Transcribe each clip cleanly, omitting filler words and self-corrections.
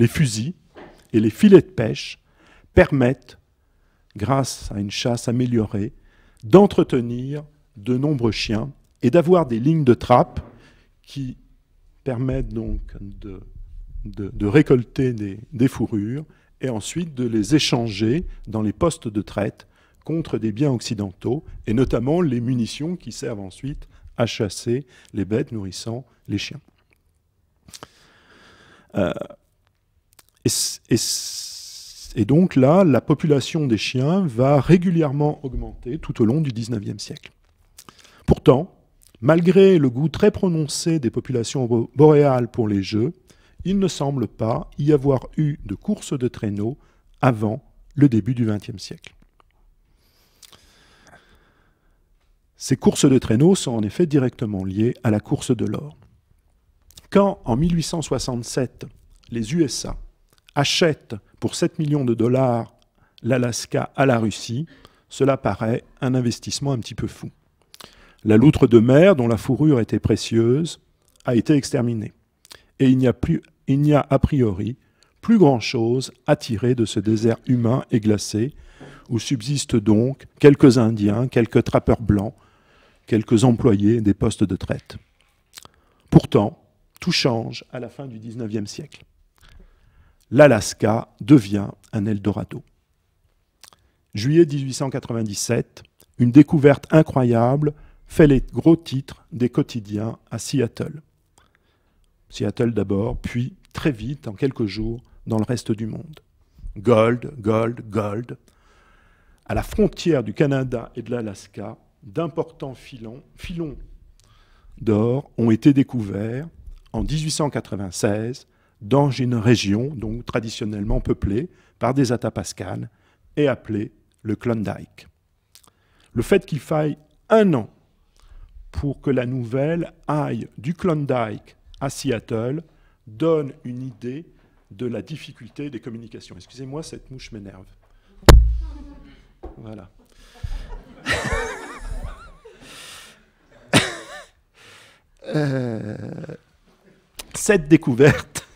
les fusils et les filets de pêche permettent, grâce à une chasse améliorée, d'entretenir de nombreux chiens et d'avoir des lignes de trappe qui permettent donc de récolter des fourrures et ensuite de les échanger dans les postes de traite contre des biens occidentaux, et notamment les munitions qui servent ensuite à chasser les bêtes nourrissant les chiens. Et donc là, la population des chiens va régulièrement augmenter tout au long du XIXe siècle. Pourtant, malgré le goût très prononcé des populations boréales pour les jeux, il ne semble pas y avoir eu de course de traîneau avant le début du XXe siècle. Ces courses de traîneau sont en effet directement liées à la course de l'or. Quand, en 1867, les USA achètent pour 7 millions de dollars l'Alaska à la Russie, cela paraît un investissement un petit peu fou. La loutre de mer, dont la fourrure était précieuse, a été exterminée. Et il n'y a a priori plus grand-chose à tirer de ce désert humain et glacé, où subsistent donc quelques Indiens, quelques trappeurs blancs, quelques employés des postes de traite. Pourtant, tout change à la fin du XIXe siècle. L'Alaska devient un Eldorado. Juillet 1897, une découverte incroyable fait les gros titres des quotidiens à Seattle. Seattle d'abord, puis très vite, en quelques jours, dans le reste du monde. Gold, gold, gold. À la frontière du Canada et de l'Alaska, d'importants filons d'or ont été découverts en 1896 dans une région donc traditionnellement peuplée par des Athapascans et appelée le Klondike. Le fait qu'il faille 1 an pour que la nouvelle aille du Klondike à Seattle donne une idée de la difficulté des communications. Excusez-moi, cette mouche m'énerve. Voilà. Cette découverte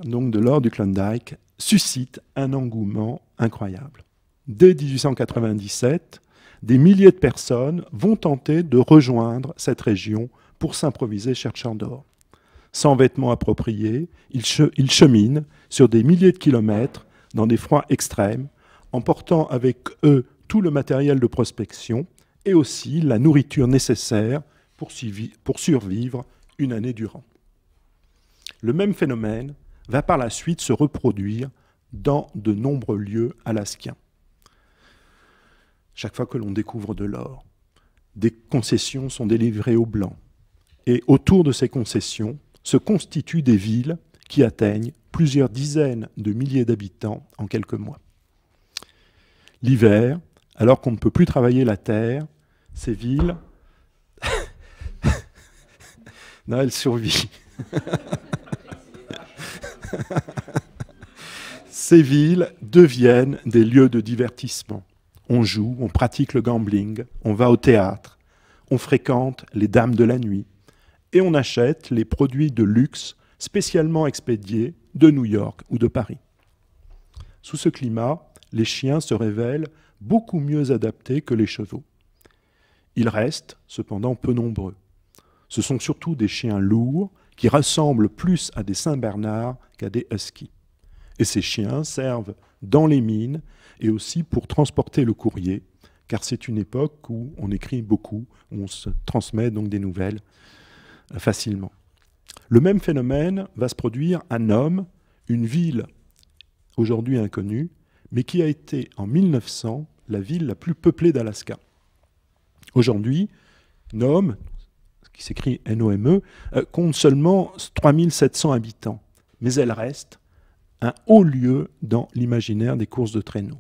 donc de l'or du Klondike suscite un engouement incroyable. Dès 1897, des milliers de personnes vont tenter de rejoindre cette région pour s'improviser chercheurs d'or. Sans vêtements appropriés, ils cheminent sur des milliers de kilomètres dans des froids extrêmes, emportant avec eux tout le matériel de prospection et aussi la nourriture nécessaire pour survivre une année durant. Le même phénomène va par la suite se reproduire dans de nombreux lieux alaskiens. Chaque fois que l'on découvre de l'or, des concessions sont délivrées aux Blancs. Et autour de ces concessions se constituent des villes qui atteignent plusieurs dizaines de milliers d'habitants en quelques mois. L'hiver, alors qu'on ne peut plus travailler la terre, ces villes... non, elles survivent. Ces villes deviennent des lieux de divertissement. On joue, on pratique le gambling, on va au théâtre, on fréquente les dames de la nuit et on achète les produits de luxe spécialement expédiés de New York ou de Paris. Sous ce climat, les chiens se révèlent beaucoup mieux adaptés que les chevaux. Ils restent cependant peu nombreux. Ce sont surtout des chiens lourds qui ressemblent plus à des Saint-Bernard qu'à des huskies. Et ces chiens servent dans les mines et aussi pour transporter le courrier, car c'est une époque où on écrit beaucoup, où on se transmet donc des nouvelles facilement. Le même phénomène va se produire à Nome, une ville aujourd'hui inconnue, mais qui a été en 1900 la ville la plus peuplée d'Alaska. Aujourd'hui, Nome, qui s'écrit Nome, compte seulement 3700 habitants, mais elle reste un haut lieu dans l'imaginaire des courses de traîneau.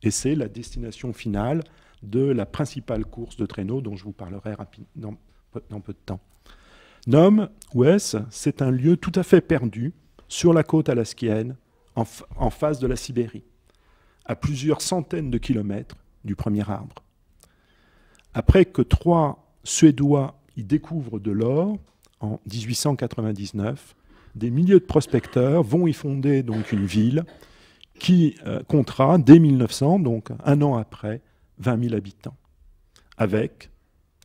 Et c'est la destination finale de la principale course de traîneau dont je vous parlerai rapidement dans peu de temps. Nome West, c'est un lieu tout à fait perdu sur la côte alaskienne, en face de la Sibérie, à plusieurs centaines de kilomètres du premier arbre. Après que 3 Suédois ils découvrent de l'or en 1899. Des milliers de prospecteurs vont y fonder donc une ville qui comptera dès 1900, donc un an après, 20 000 habitants, avec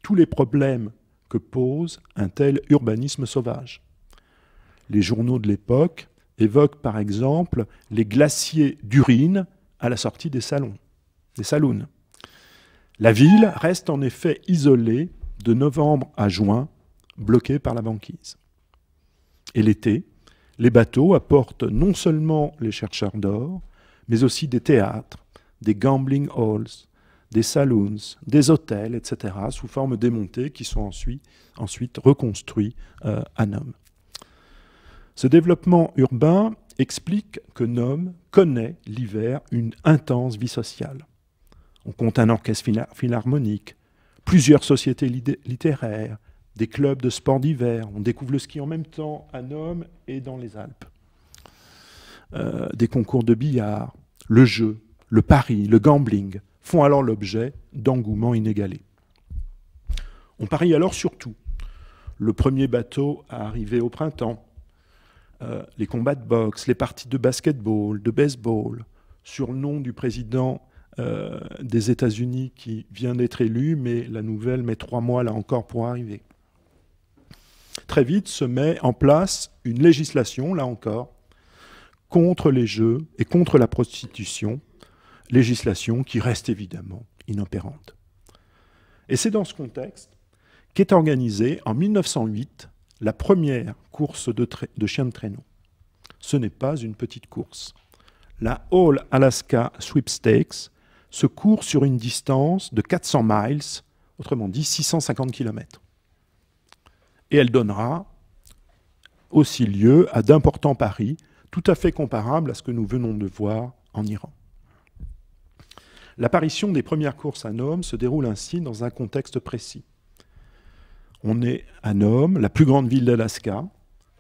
tous les problèmes que pose un tel urbanisme sauvage. Les journaux de l'époque évoquent par exemple les glaciers d'urine à la sortie des saloons, des saloons. La ville reste en effet isolée de novembre à juin, bloquée par la banquise. Et l'été, les bateaux apportent non seulement les chercheurs d'or, mais aussi des théâtres, des gambling halls, des saloons, des hôtels, etc., sous forme démontée, qui sont ensuite reconstruits à Nome. Ce développement urbain explique que Nome connaît l'hiver une intense vie sociale. On compte un orchestre philharmonique, plusieurs sociétés littéraires, des clubs de sport d'hiver. On découvre le ski en même temps à Nome et dans les Alpes. Des concours de billard, le jeu, le pari, le gambling font alors l'objet d'engouements inégalés. On parie alors sur tout. Le premier bateau à arriver au printemps, les combats de boxe, les parties de basketball, de baseball, sur le nom du président des États-Unis qui vient d'être élu, mais la nouvelle met 3 mois là encore pour arriver. Très vite se met en place une législation, là encore, contre les jeux et contre la prostitution, législation qui reste évidemment inopérante. Et c'est dans ce contexte qu'est organisée en 1908 la première course de chiens de traîneau. Ce n'est pas une petite course. La All Alaska Sweepstakes se court sur une distance de 400 miles, autrement dit 650 km. Et elle donnera aussi lieu à d'importants paris, tout à fait comparables à ce que nous venons de voir en Iran. L'apparition des premières courses à Nome se déroule ainsi dans un contexte précis. On est à Nome, la plus grande ville d'Alaska,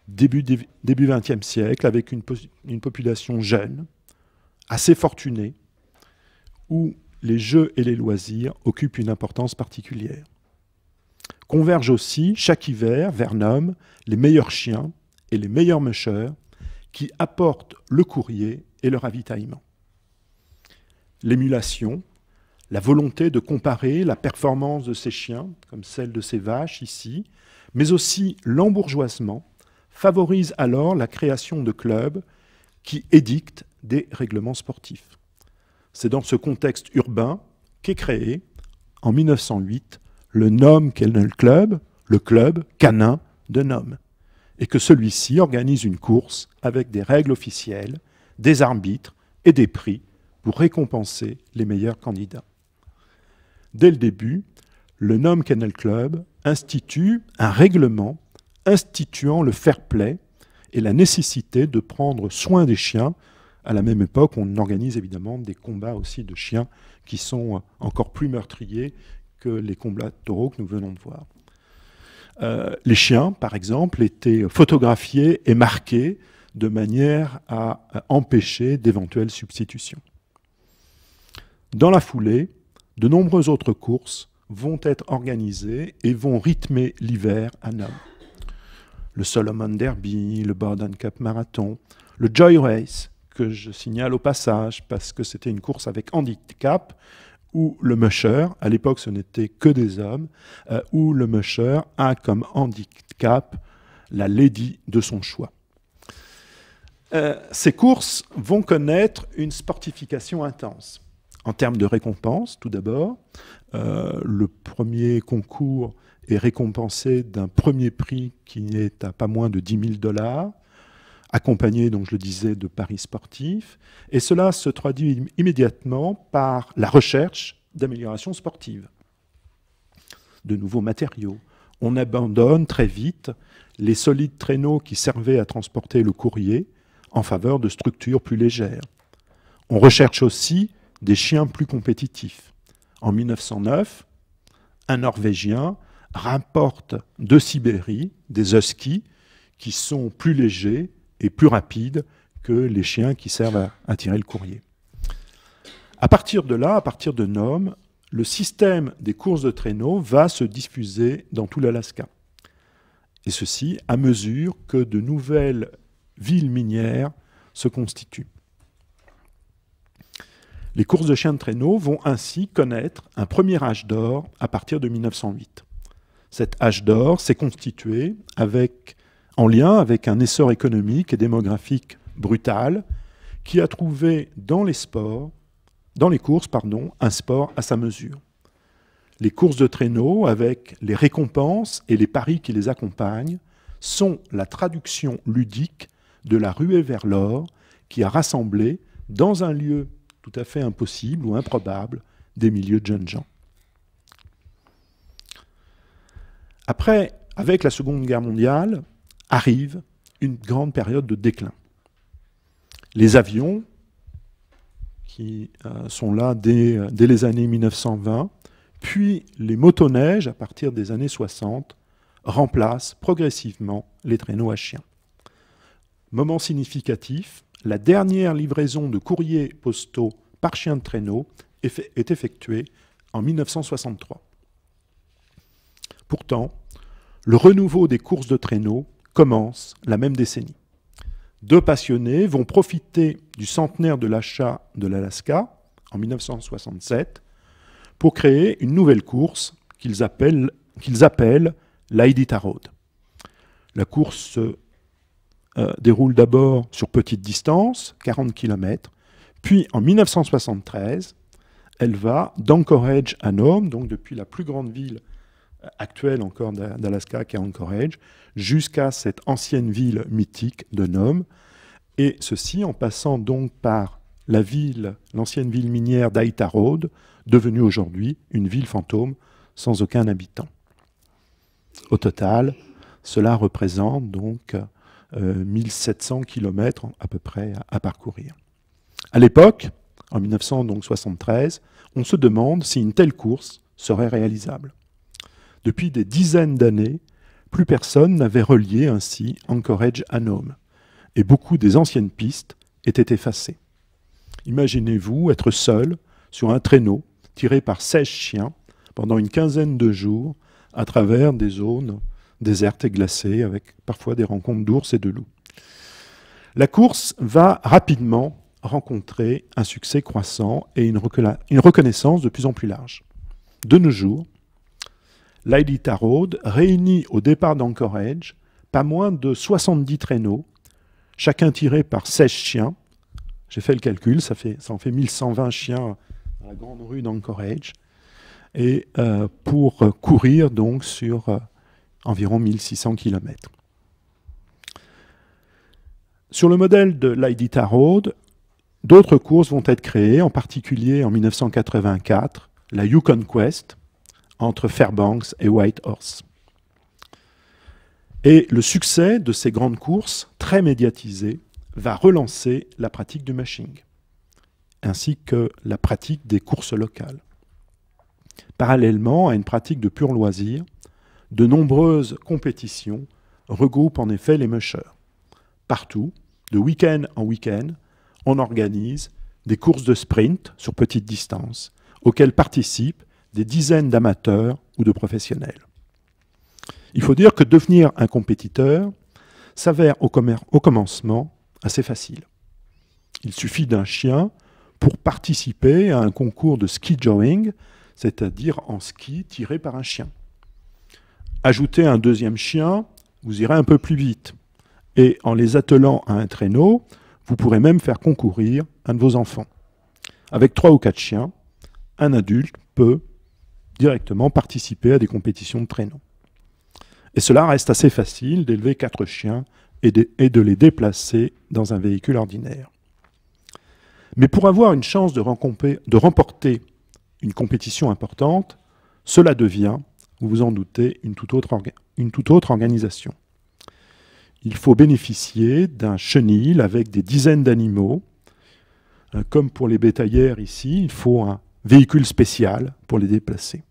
début XXe siècle, avec une population jeune, assez fortunée, où les jeux et les loisirs occupent une importance particulière. Convergent aussi, chaque hiver, vers Nome, les meilleurs chiens et les meilleurs mushers qui apportent le courrier et le ravitaillement. L'émulation, la volonté de comparer la performance de ces chiens, comme celle de ces vaches ici, mais aussi l'embourgeoisement, favorise alors la création de clubs qui édictent des règlements sportifs. C'est dans ce contexte urbain qu'est créé, en 1908, le Nome Kennel Club, le club canin de Nome, et que celui-ci organise une course avec des règles officielles, des arbitres et des prix pour récompenser les meilleurs candidats. Dès le début, le Nome Kennel Club institue un règlement instituant le fair play et la nécessité de prendre soin des chiens. À la même époque, on organise évidemment des combats aussi de chiens qui sont encore plus meurtriers que les combats de taureaux que nous venons de voir. Les chiens, par exemple, étaient photographiés et marqués de manière à empêcher d'éventuelles substitutions. Dans la foulée, de nombreuses autres courses vont être organisées et vont rythmer l'hiver à Nome. Le Solomon Derby, le Borden Cup Marathon, le Joy Race, que je signale au passage parce que c'était une course avec handicap, où le musher, à l'époque ce n'était que des hommes, où le musher a comme handicap la lady de son choix. Ces courses vont connaître une sportification intense. En termes de récompenses, tout d'abord, le premier concours est récompensé d'un premier prix qui est à pas moins de 10 000 $, accompagné, donc je le disais, de paris sportifs. Et cela se traduit immédiatement par la recherche d'amélioration sportive, de nouveaux matériaux. On abandonne très vite les solides traîneaux qui servaient à transporter le courrier en faveur de structures plus légères. On recherche aussi des chiens plus compétitifs. En 1909, un Norvégien rapporte de Sibérie des huskies qui sont plus légers et plus rapides que les chiens qui servent à tirer le courrier. À partir de là, à partir de Nome, le système des courses de traîneaux va se diffuser dans tout l'Alaska. Et ceci à mesure que de nouvelles villes minières se constituent. Les courses de chiens de traîneau vont ainsi connaître un premier âge d'or à partir de 1908. Cet âge d'or s'est constitué en lien avec un essor économique et démographique brutal qui a trouvé dans les courses, un sport à sa mesure. Les courses de traîneau, avec les récompenses et les paris qui les accompagnent, sont la traduction ludique de la ruée vers l'or qui a rassemblé, dans un lieu tout à fait impossible ou improbable, des milliers de jeunes gens. Après, avec la Seconde Guerre mondiale, arrive une grande période de déclin. Les avions, qui sont là dès les années 1920, puis les motoneiges, à partir des années 60, remplacent progressivement les traîneaux à chiens. Moment significatif, la dernière livraison de courriers postaux par chien de traîneau est effectuée en 1963. Pourtant, le renouveau des courses de traîneau commence la même décennie. Deux passionnés vont profiter du centenaire de l'achat de l'Alaska, en 1967, pour créer une nouvelle course qu'ils appellent l'Iditarod. La course se déroule d'abord sur petite distance, 40 km, puis en 1973, elle va d'Anchorage à Nome, donc depuis la plus grande ville actuelle encore d'Alaska, qui est Anchorage, jusqu'à cette ancienne ville mythique de Nome, et ceci en passant donc par l'ancienne ville minière d'Iditarod, devenue aujourd'hui une ville fantôme sans aucun habitant. Au total, cela représente donc 1700 km à peu près à parcourir. À l'époque, en 1973, on se demande si une telle course serait réalisable. Depuis des dizaines d'années, plus personne n'avait relié ainsi Anchorage à Nome, et beaucoup des anciennes pistes étaient effacées. Imaginez-vous être seul sur un traîneau tiré par 16 chiens pendant une quinzaine de jours à travers des zones désertes et glacées, avec parfois des rencontres d'ours et de loups. La course va rapidement rencontrer un succès croissant et une reconnaissance de plus en plus large. De nos jours, l'Iditarod réunit au départ d'Anchorage pas moins de 70 traîneaux, chacun tiré par 16 chiens. J'ai fait le calcul, ça en fait 1120 chiens dans la grande rue d'Anchorage, et pour courir donc sur environ 1600 km. Sur le modèle de l'Iditarod, d'autres courses vont être créées, en particulier en 1984, la Yukon Quest, entre Fairbanks et Whitehorse. Et le succès de ces grandes courses, très médiatisées, va relancer la pratique du mashing, ainsi que la pratique des courses locales. Parallèlement à une pratique de pur loisir, de nombreuses compétitions regroupent en effet les mushers. Partout, de week-end en week-end, on organise des courses de sprint sur petite distance, auxquelles participent des dizaines d'amateurs ou de professionnels. Il faut dire que devenir un compétiteur s'avère au commencement assez facile. Il suffit d'un chien pour participer à un concours de ski joring, c'est-à-dire en ski tiré par un chien. Ajoutez un deuxième chien, vous irez un peu plus vite. Et en les attelant à un traîneau, vous pourrez même faire concourir un de vos enfants. Avec 3 ou 4 chiens, un adulte peut directement participer à des compétitions de traîneau. Et cela reste assez facile d'élever 4 chiens et de les déplacer dans un véhicule ordinaire. Mais pour avoir une chance de remporter une compétition importante, cela devient, vous vous en doutez, une toute autre organisation. Il faut bénéficier d'un chenil avec des dizaines d'animaux. Comme pour les bétaillères ici, il faut un véhicule spécial pour les déplacer.